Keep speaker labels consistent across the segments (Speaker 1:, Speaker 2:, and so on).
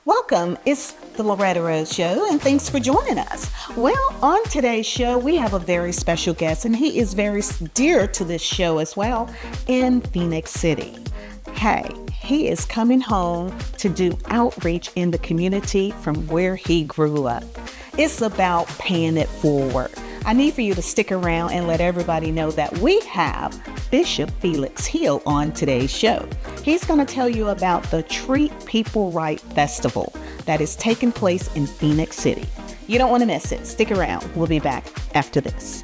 Speaker 1: Welcome. It's the Loretta Rose Show, and thanks for joining us. Well, on today's show, we have a very special guest, and he is very dear to this show as well, in Phoenix City. Hey, he is coming home to do outreach in the community from where he grew up. It's about paying it forward. I need for you to stick around and let everybody know that we have Bishop Felix Hill on today's show. He's going to tell you about the Treat People Right Festival that is taking place in Phoenix City. You don't want to miss it. Stick around. We'll be back after this.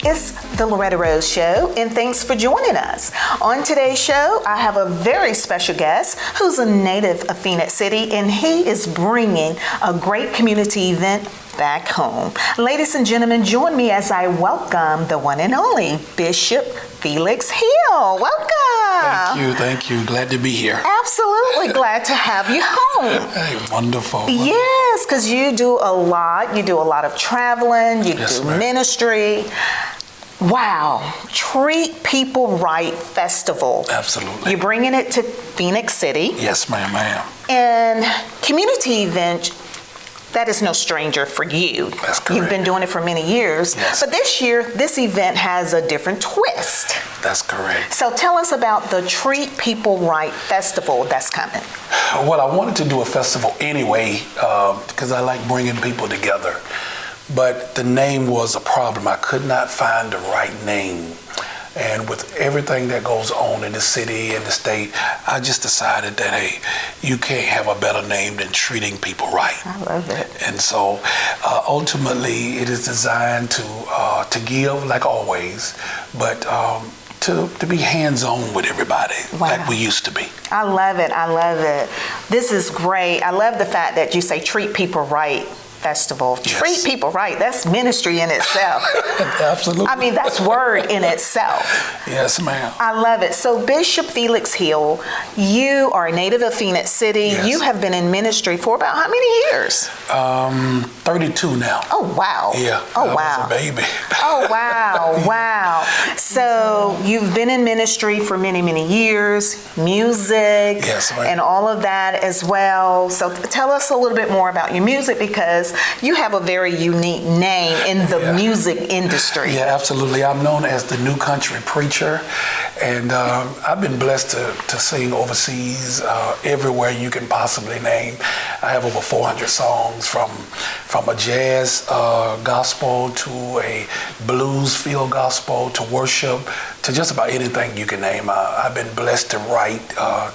Speaker 1: It's the Loretta Rose Show, and thanks for joining us. On today's show, I have a very special guest who's a native of Phoenix City, and he is bringing a great community event back home. Ladies and gentlemen, join me as I welcome the one and only Bishop Felix Hill. Welcome.
Speaker 2: Thank you. Glad to be here.
Speaker 1: Absolutely glad to have you home.
Speaker 2: Hey, wonderful.
Speaker 1: Yes, because you do a lot. You do a lot of traveling. You do ministry. Wow. Treat People Right Festival.
Speaker 2: Absolutely.
Speaker 1: You're bringing it to Phoenix City.
Speaker 2: Yes, ma'am, I am.
Speaker 1: And community event, that is no stranger for you.
Speaker 2: That's correct.
Speaker 1: You've been doing it for many years.
Speaker 2: Yes.
Speaker 1: But this year, this event has a different twist.
Speaker 2: That's correct.
Speaker 1: So tell us about the Treat People Right Festival that's coming.
Speaker 2: Well, I wanted to do a festival anyway because I like bringing people together. But the name was a problem. I could not find the right name. And with everything that goes on in the city and the state, I just decided that, hey, you can't have a better name than Treating People Right.
Speaker 1: I love it.
Speaker 2: And so ultimately it is designed to give, like always, but to be hands-on with everybody, like we used to be.
Speaker 1: I love it. I love it. This is great. I love the fact that you say Treat People Right Festival.
Speaker 2: Yes.
Speaker 1: Treat people right. That's ministry in itself.
Speaker 2: Absolutely.
Speaker 1: I mean, that's word in itself.
Speaker 2: Yes, ma'am.
Speaker 1: I love it. So Bishop Felix Hill, you are a native of Phoenix City.
Speaker 2: Yes.
Speaker 1: You have been in ministry for about how many years?
Speaker 2: 32 now.
Speaker 1: Oh, wow.
Speaker 2: Yeah.
Speaker 1: Oh,
Speaker 2: I
Speaker 1: wow.
Speaker 2: was a baby.
Speaker 1: Oh, wow. Wow. So you've been in ministry for many, many years, music,
Speaker 2: Yes, ma'am.
Speaker 1: and all of that as well. So tell us a little bit more about your music, because you have a very unique name in the music industry.
Speaker 2: Yeah, absolutely. I'm known as the new country preacher, and I've been blessed to sing overseas, everywhere you can possibly name. I have over 400 songs from a jazz gospel to a blues-filled gospel to worship to just about anything you can name. I've been blessed to write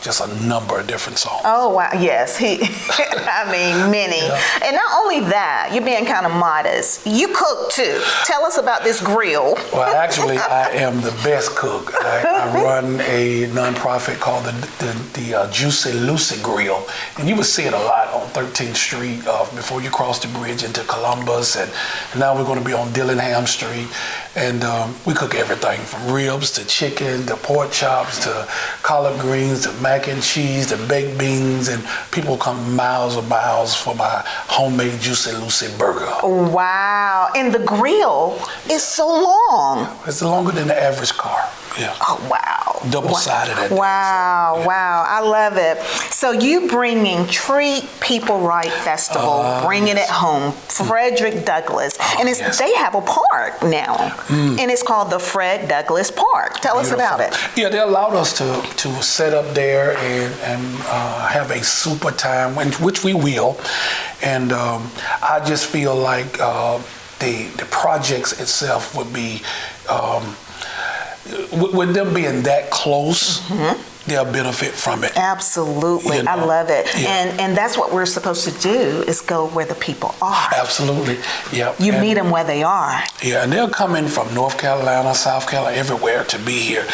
Speaker 2: just a number of different songs.
Speaker 1: Oh, wow. Yes. I mean, many. Yeah. And not only that, you're being kind of modest. You cook, too. Tell us about this grill.
Speaker 2: Well, actually, I am the best cook. I run a nonprofit called the Juicy Lucy Grill. And you would see it a lot on 13th Street before you cross the bridge into Columbus. And now we're going to be on Dillingham Street. And we cook everything from ribs to chicken to pork chops to collard greens to mac and cheese to baked beans. And people come miles and miles for my homemade Juicy Lucy burger.
Speaker 1: Wow. And the grill is so long.
Speaker 2: It's longer than the average car. Yeah.
Speaker 1: Oh, wow.
Speaker 2: Double-sided.
Speaker 1: Wow, wow. I love it. So you bringing Treat People Right Festival, bringing it home, Frederick Douglass. And they have a park now, and it's called the Fred Douglass Park. Tell us about it.
Speaker 2: Yeah, they allowed us to set up there and have a super time, which we will. And I just feel like the projects itself would be, with them being that close, they'll benefit from it.
Speaker 1: Absolutely.
Speaker 2: You know?
Speaker 1: I love it.
Speaker 2: Yeah.
Speaker 1: And that's what we're supposed to do, is go where the people are.
Speaker 2: Absolutely. Yeah.
Speaker 1: You meet them where they are.
Speaker 2: Yeah, and they'll come in from North Carolina, South Carolina, everywhere to be here.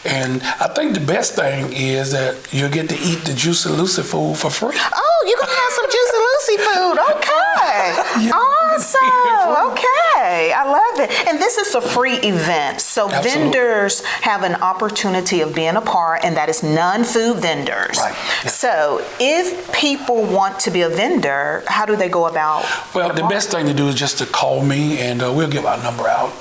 Speaker 2: And I think the best thing is that you'll get to eat the Juicy Lucy food for free.
Speaker 1: Oh, you're going to have some Juicy Lucy food. Okay.
Speaker 2: Yeah.
Speaker 1: Awesome. Okay. I love it. And this is a free event. So
Speaker 2: Absolutely.
Speaker 1: vendors have an opportunity of being a part, and that is non-food vendors.
Speaker 2: Right. Yeah.
Speaker 1: So if people want to be a vendor, how do they go about?
Speaker 2: Well, the best thing to do is just to call me, and we'll give our number out.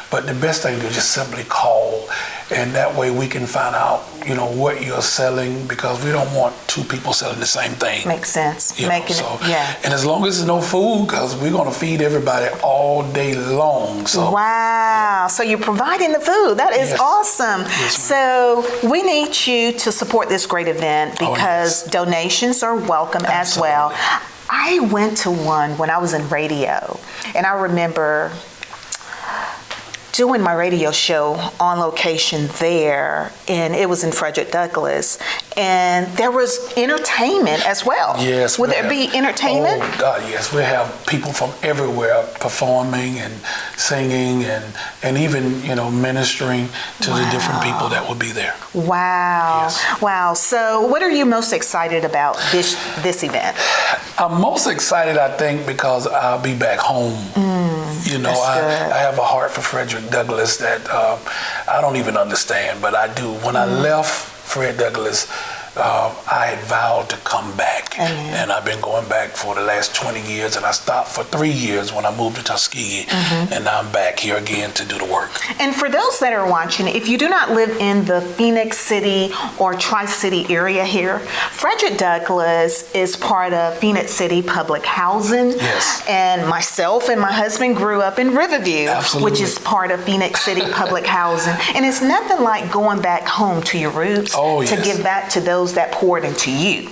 Speaker 2: But the best thing to do is just simply call, and that way we can find out, what you're selling, because we don't want two people selling the same thing.
Speaker 1: Makes sense. Yeah.
Speaker 2: And as long as there's no food, because we're going to feed everybody all day long. So.
Speaker 1: Wow. So you're providing the food. That is awesome.
Speaker 2: Yes,
Speaker 1: so we need you to support this great event, because donations are welcome as well. I went to one when I was in radio, and I remember doing my radio show on location there, and it was in Frederick Douglass, and there was entertainment as well.
Speaker 2: Yes.
Speaker 1: Would there be entertainment?
Speaker 2: Oh, God, yes. We have people from everywhere performing and singing and even, ministering to the different people that will be there.
Speaker 1: Wow.
Speaker 2: Yes.
Speaker 1: Wow. So what are you most excited about this event?
Speaker 2: I'm most excited, I think, because I'll be back home. I have a heart for Frederick Douglass that I don't even understand, but I do. When I left Fred Douglass, I had vowed to come back. And I've been going back for the last 20 years, and I stopped for 3 years when I moved to Tuskegee, and now I'm back here again to do the work.
Speaker 1: And for those that are watching, if you do not live in the Phoenix City or Tri-City area here, Frederick Douglass is part of Phoenix City Public Housing.
Speaker 2: Yes.
Speaker 1: And myself and my husband grew up in Riverview,
Speaker 2: Absolutely.
Speaker 1: which is part of Phoenix City Public Housing. And it's nothing like going back home to your roots to give back to those that poured into you.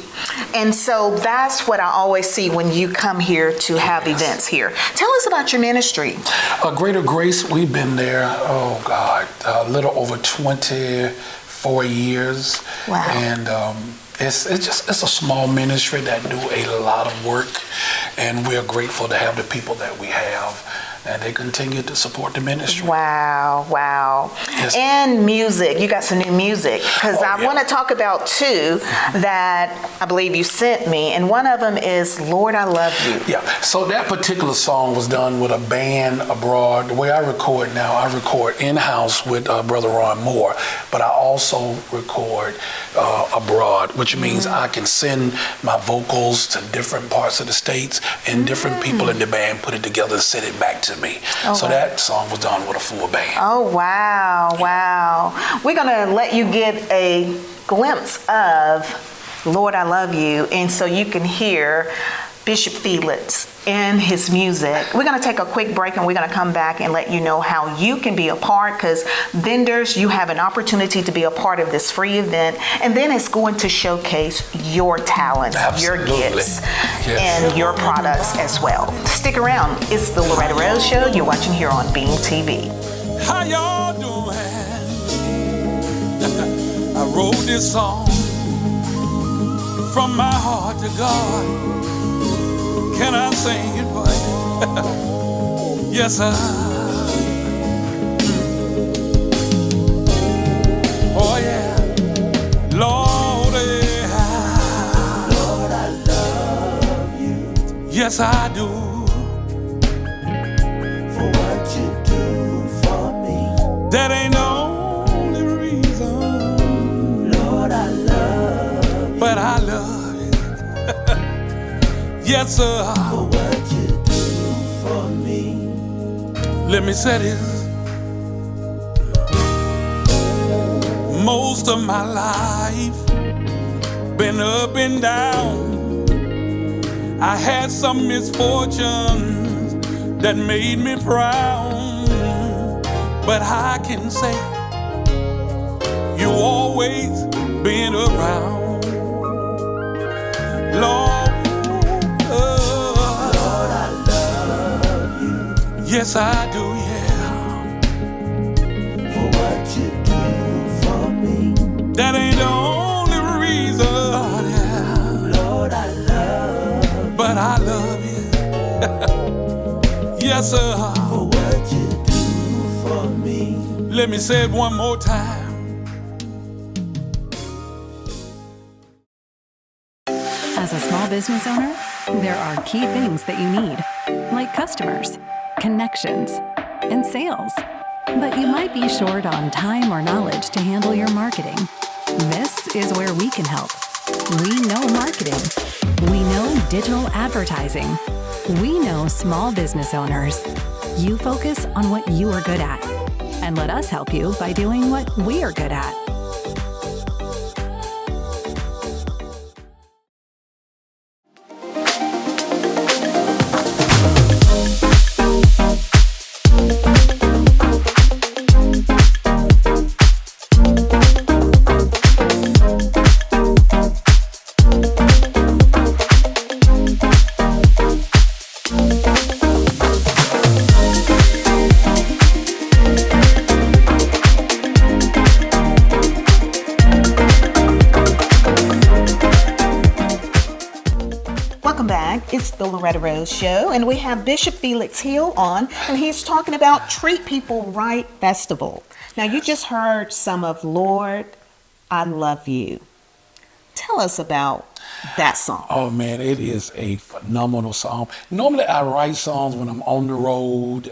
Speaker 1: And so that's what I always see when you come here to have events here. Tell us about your ministry.
Speaker 2: Greater Grace, we've been there, a little over 24 years.
Speaker 1: Wow.
Speaker 2: And it's a small ministry that do a lot of work, and we're grateful to have the people that we have, and they continue to support the ministry.
Speaker 1: Wow.
Speaker 2: Yes.
Speaker 1: And music. You got some new music, because I want to talk about two that I believe you sent me, and one of them is Lord, I Love You.
Speaker 2: Yeah, so that particular song was done with a band abroad. The way I record now, I record in-house with Brother Ron Moore, but I also record abroad, which means I can send my vocals to different parts of the states, and different people in the band put it together and send it back to me. So that song was done with a full band.
Speaker 1: Oh, wow. We're going to let you get a glimpse of Lord, I Love You, and so you can hear Bishop Felix and his music. We're going to take a quick break, and we're going to come back and let you know how you can be a part, because vendors, you have an opportunity to be a part of this free event, and then it's going to showcase your talents, your gifts, and your products as well. Stick around. It's the Loretta Rose Show. You're watching here on Beam TV.
Speaker 3: How y'all doing? I wrote this song from my heart to God. Can I sing it for you? Yes, sir. Oh, yeah. Lord, Lord, I love you. Yes, I do. For what you do for me. That ain't the only reason. Lord, I love you. But I love yes, sir. For what you do for me. Let me say this. Most of my life been up and down. I had some misfortunes that made me frown. But I can say you always been around. Lord, yes, I do, yeah. For what you do for me. That ain't all. but I love you. Yes, sir. For what you do for me. Let me say it one more time.
Speaker 4: As a small business owner, there are key things that you need, like customers, connections, and sales. But you might be short on time or knowledge to handle your marketing. This is where we can help. We know marketing. We know digital advertising. We know small business owners. You focus on what you are good at, and let us help you by doing what we are good at.
Speaker 1: It's the Loretta Rose Show, and we have Bishop Felix Hill on, and he's talking about Treat People Right Festival. Now, you just heard some of Lord, I Love You. Tell us about that song.
Speaker 2: Oh man, it is a phenomenal song. Normally I write songs when I'm on the road,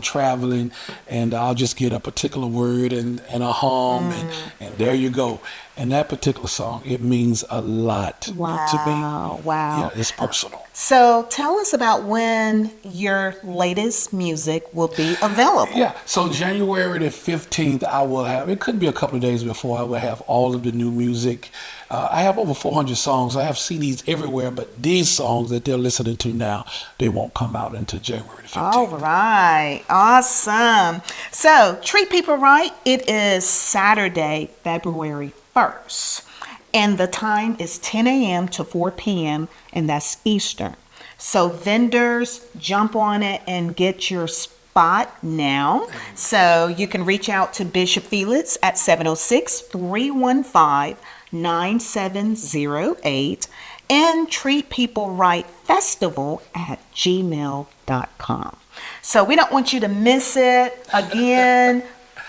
Speaker 2: traveling, and I'll just get a particular word and a hum, and there you go. And that particular song, it means a lot to me.
Speaker 1: Wow.
Speaker 2: Yeah, it's personal.
Speaker 1: So tell us about when your latest music will be available.
Speaker 2: Yeah, so January the 15th, I will have, it could be a couple of days before, I will have all of the new music. I have over 400 songs. I have CDs everywhere, but these songs that they're listening to now, they won't come out until January the 15th.
Speaker 1: All right. Awesome. So, Treat People Right, it is Saturday, February 1st. And the time is 10 a.m. to 4 p.m., and that's Eastern. So, vendors, jump on it and get your spot now. So, you can reach out to Bishop Felix at 706-315-9708 and Treat People Right Festival at gmail.com. So we don't want you to miss it. Again,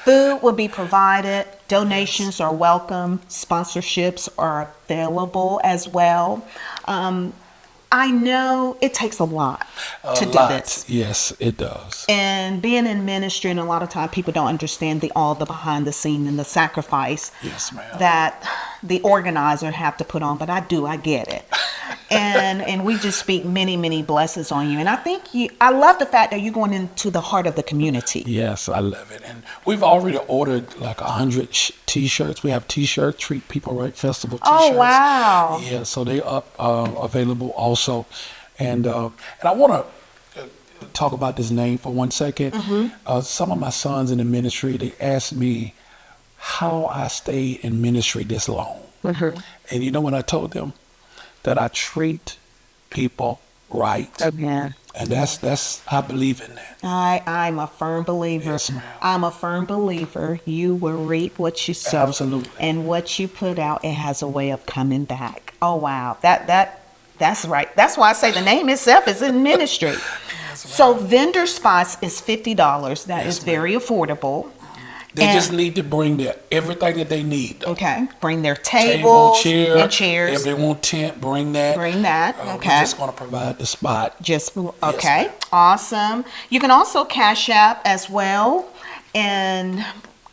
Speaker 1: food will be provided. Donations are welcome. Sponsorships are available as well. I know it takes a lot to do this.
Speaker 2: Yes, it does.
Speaker 1: And being in ministry, and a lot of time people don't understand all the behind the scene and the sacrifice that the organizer have to put on. But I get it. And we just speak many, many blessings on you. And I think I love the fact that you're going into the heart of the community.
Speaker 2: Yes, I love it. And we've already ordered like 100 T-shirts. We have T-shirts, Treat People Right Festival T-shirts.
Speaker 1: Oh, wow.
Speaker 2: Yeah, so they're available also. And I want to talk about this name for 1 second. Mm-hmm. Some of my sons in the ministry, they asked me how I stayed in ministry this long. Mm-hmm. And you know when I told them that I treat people right.
Speaker 1: Okay.
Speaker 2: And that's I believe in that.
Speaker 1: I'm a firm believer.
Speaker 2: Yes, ma'am.
Speaker 1: I'm a firm believer. You will reap what you sow.
Speaker 2: Absolutely. And
Speaker 1: what you put out, it has a way of coming back. Oh wow. That's right. That's why I say the name itself is in ministry. Yes, so vendor spots is $50. That is very affordable.
Speaker 2: They just need to bring everything that they need, though.
Speaker 1: Okay. Bring their tables,
Speaker 2: chairs.
Speaker 1: If
Speaker 2: they want tent, bring that.
Speaker 1: Okay.
Speaker 2: We're just going to provide the spot.
Speaker 1: Okay. Yes, awesome. You can also Cash App as well and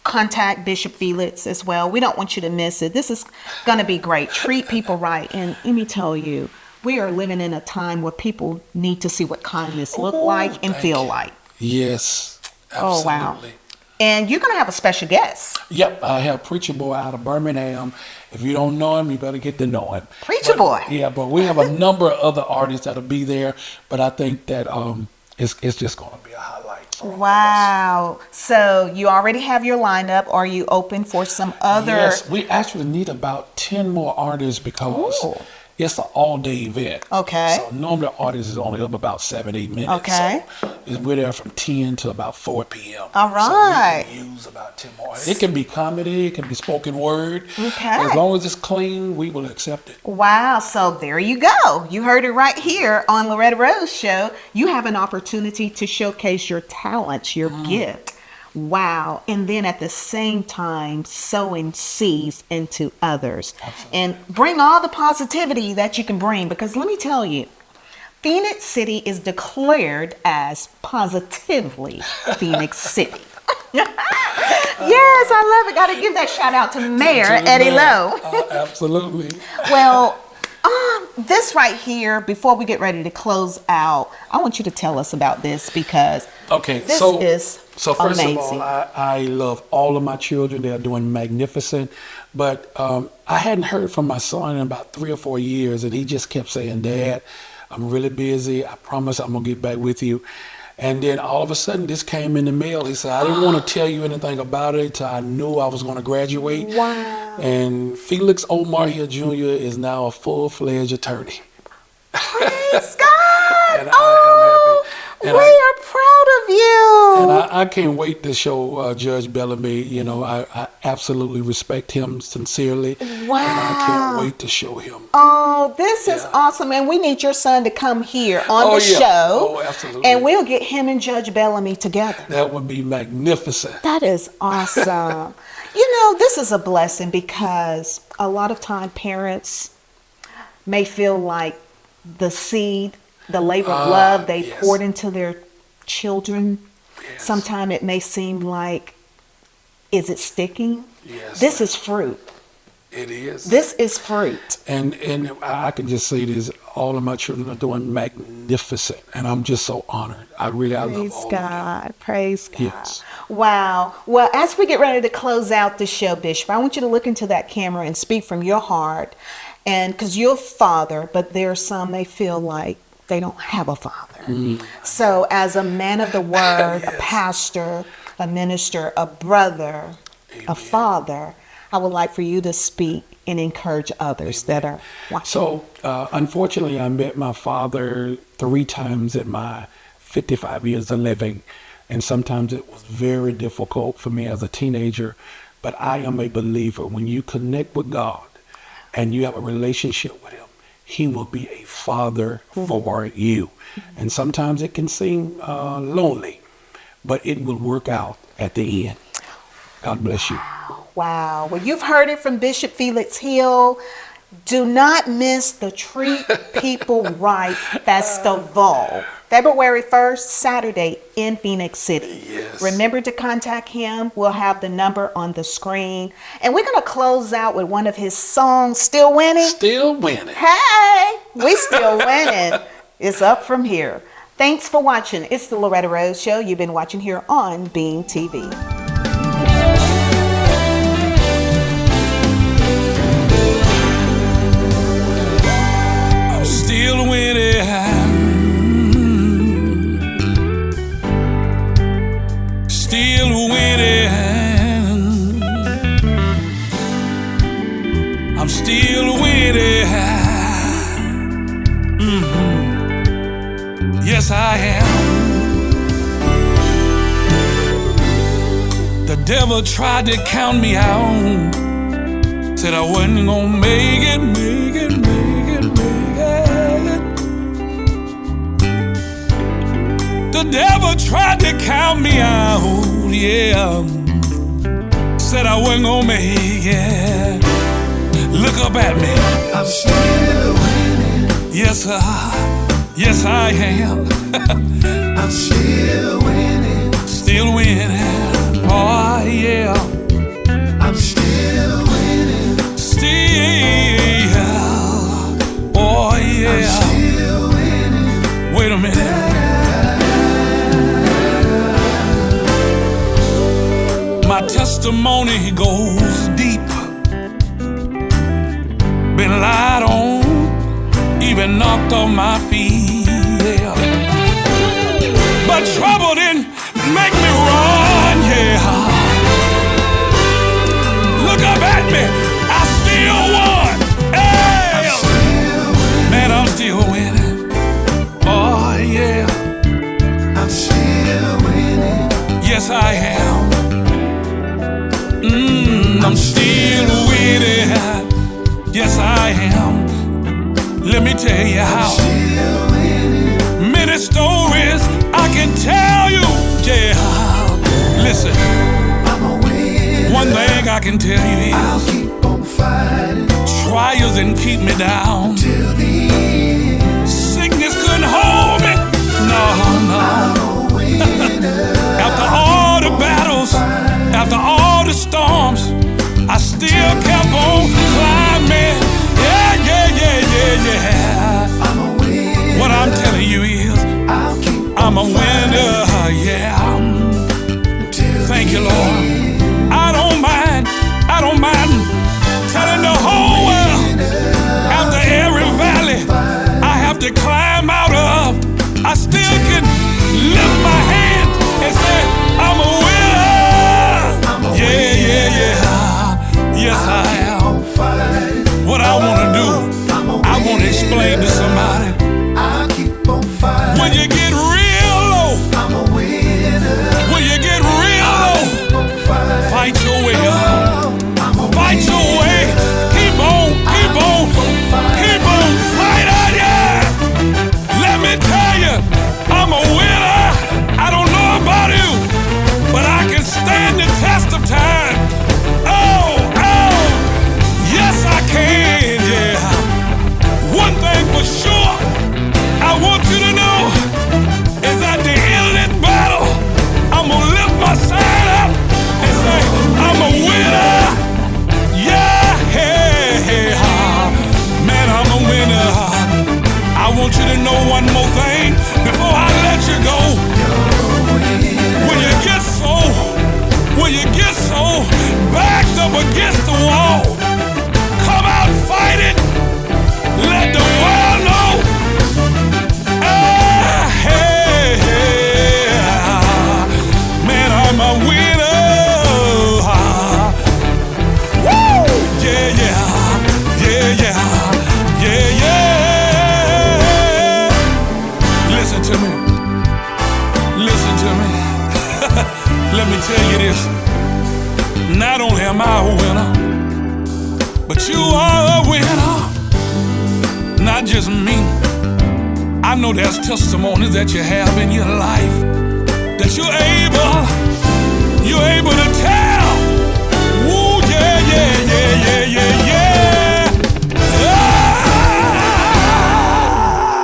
Speaker 1: contact Bishop Felix as well. We don't want you to miss it. This is going to be great. Treat people right. And let me tell you, we are living in a time where people need to see what kindness look like and feel like.
Speaker 2: Yes. Absolutely.
Speaker 1: Oh, wow. And you're going to have a special guest.
Speaker 2: Yep, I have Preacher Boy out of Birmingham. If you don't know him, you better get to know him.
Speaker 1: Preacher Boy.
Speaker 2: Yeah, but we have a number of other artists that'll be there. But I think that it's just going to be a highlight.
Speaker 1: Wow. So you already have your lineup. Are you open for some other?
Speaker 2: Yes, we actually need about 10 more artists because It's an all-day event.
Speaker 1: Okay.
Speaker 2: So normally the audience is only up about 7-8 minutes.
Speaker 1: Okay.
Speaker 2: So we're there from 10 to about 4 p.m.
Speaker 1: All right.
Speaker 2: So we can use about 10 more. It can be comedy. It can be spoken word.
Speaker 1: Okay.
Speaker 2: As long as it's clean, we will accept it.
Speaker 1: Wow. So there you go. You heard it right here on Loretta Rose Show. You have an opportunity to showcase your talents, your gift. Wow. And then at the same time, sowing seeds into others.
Speaker 2: Absolutely.
Speaker 1: And bring all the positivity that you can bring. Because let me tell you, Phoenix City is declared as positively Phoenix City. Yes, I love it. Got to give that shout out to Mayor Eddie Lowe.
Speaker 2: Absolutely.
Speaker 1: Well, this right here, before we get ready to close out, I want you to tell us about this because this is
Speaker 2: so first
Speaker 1: amazing.
Speaker 2: of all, I love all of my children. They're doing magnificent. But I hadn't heard from my son in about 3 or 4 years, and he just kept saying, Dad, I'm really busy. I promise I'm going to get back with you. And then all of a sudden, this came in the mail. He said, I didn't want to tell you anything about it until I knew I was going to graduate.
Speaker 1: Wow.
Speaker 2: And Felix Omar Hill Jr. is now a full-fledged attorney.
Speaker 1: Praise God.
Speaker 2: And I am happy. And
Speaker 1: we are proud of you.
Speaker 2: And I can't wait to show Judge Bellamy. You know, I absolutely respect him sincerely.
Speaker 1: Wow.
Speaker 2: And I can't wait to show him.
Speaker 1: Oh, this is awesome. And we need your son to come here on the show.
Speaker 2: Oh, absolutely.
Speaker 1: And we'll get him and Judge Bellamy together.
Speaker 2: That would be magnificent.
Speaker 1: That is awesome. You know, this is a blessing because a lot of time parents may feel like the seed, the labor of love they poured into their children.
Speaker 2: Yes.
Speaker 1: Sometimes it may seem like, is it sticking?
Speaker 2: Yes.
Speaker 1: This is fruit.
Speaker 2: It is.
Speaker 1: This is fruit.
Speaker 2: And I can just say this, all of my children are doing magnificent. And I'm just so honored. I love all of them.
Speaker 1: God. Praise God.
Speaker 2: Yes.
Speaker 1: Wow. Well, as we get ready to close out the show, Bishop, I want you to look into that camera and speak from your heart. And because you're a father, but there are some they feel like they don't have a father. Mm. So as a man of the word, a pastor, a minister, a brother, a father, I would like for you to speak and encourage others that are watching.
Speaker 2: So, unfortunately, I met my father 3 times in my 55 years of living. And sometimes it was very difficult for me as a teenager. But I am a believer. When you connect with God and you have a relationship with him, he will be a father for you. And sometimes it can seem lonely, but it will work out at the end. God bless you.
Speaker 1: Wow. Well, you've heard it from Bishop Felix Hill. Do not miss the Treat People Right Festival. February 1st, Saturday in Phoenix City.
Speaker 2: Yes.
Speaker 1: Remember to contact him. We'll have the number on the screen. And we're going to close out with one of his songs, Still Winning.
Speaker 2: Still winning.
Speaker 1: Hey, we still winning. It's up from here. Thanks for watching. It's the Loretta Rose Show. You've been watching here on Beam TV.
Speaker 3: I'm still winning. Still winning. I'm still winning. Yes, I am. The devil tried to count me out. Said I wasn't gonna make it. The devil tried to count me out, yeah. Said I wasn't gonna make it. Look up at me. I'm still winning. Yes, sir. Yes, I am. I'm still winning. Still winning. Oh, yeah. I'm still winning. Still. Oh, yeah. I'm still winning. Wait a minute. My testimony goes deep. Been lied on, even knocked off my feet. Yeah. But trouble didn't make me run. Yeah. Look up at me. I still won. Hey. I'm still Let me tell you how. Many stories I can tell you. Yeah. Listen. One thing I can tell you is trials didn't keep me down. Sickness couldn't hold me. No, no. After all the battles, after all the storms, I still kept on climbing. Yeah, yeah, yeah, yeah, yeah. What I'm telling you is, I'm a winner, yeah. Thank you, Lord. I don't mind telling the whole world, after every valley I have to climb out of, I still can lift my hands and say, I'm a winner. Yeah, yeah, yeah. Yes, I am. What I want to do, I want to explain to somebody. When you get real low, when you get real low, fight your way up. Fight your way. Keep on, keep on, keep on fighting, yeah. Let me tell you, I'm a winner. I don't know about you, but I can stand the test of time. Oh, oh, yes I can, yeah. One thing for sure, I want you to know is at the end of this battle, I'm gonna lift my side up and say, I'm a winner. Yeah, hey, hey, man, I'm a winner. I want you to know one more thing before I let you go. When you get so backed up against the wall, come out, fight it. Let the world know. Hey, hey, man, I'm a winner. Woo! Yeah, yeah, yeah, yeah, yeah, yeah. Listen to me. Listen to me. Let me tell you this. Not only am I a winner, but you are a winner. Not just me. I know there's testimonies that you have in your life that you're able to tell. Ooh, yeah, yeah, yeah, yeah, yeah, yeah.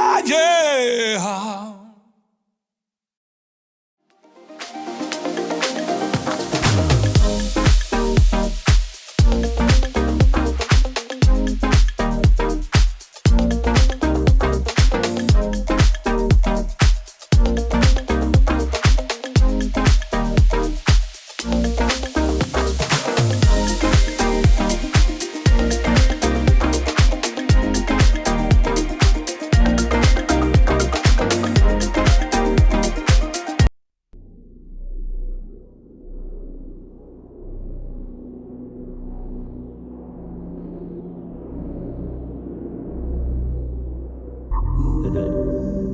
Speaker 3: Ah, yeah.
Speaker 5: Good night.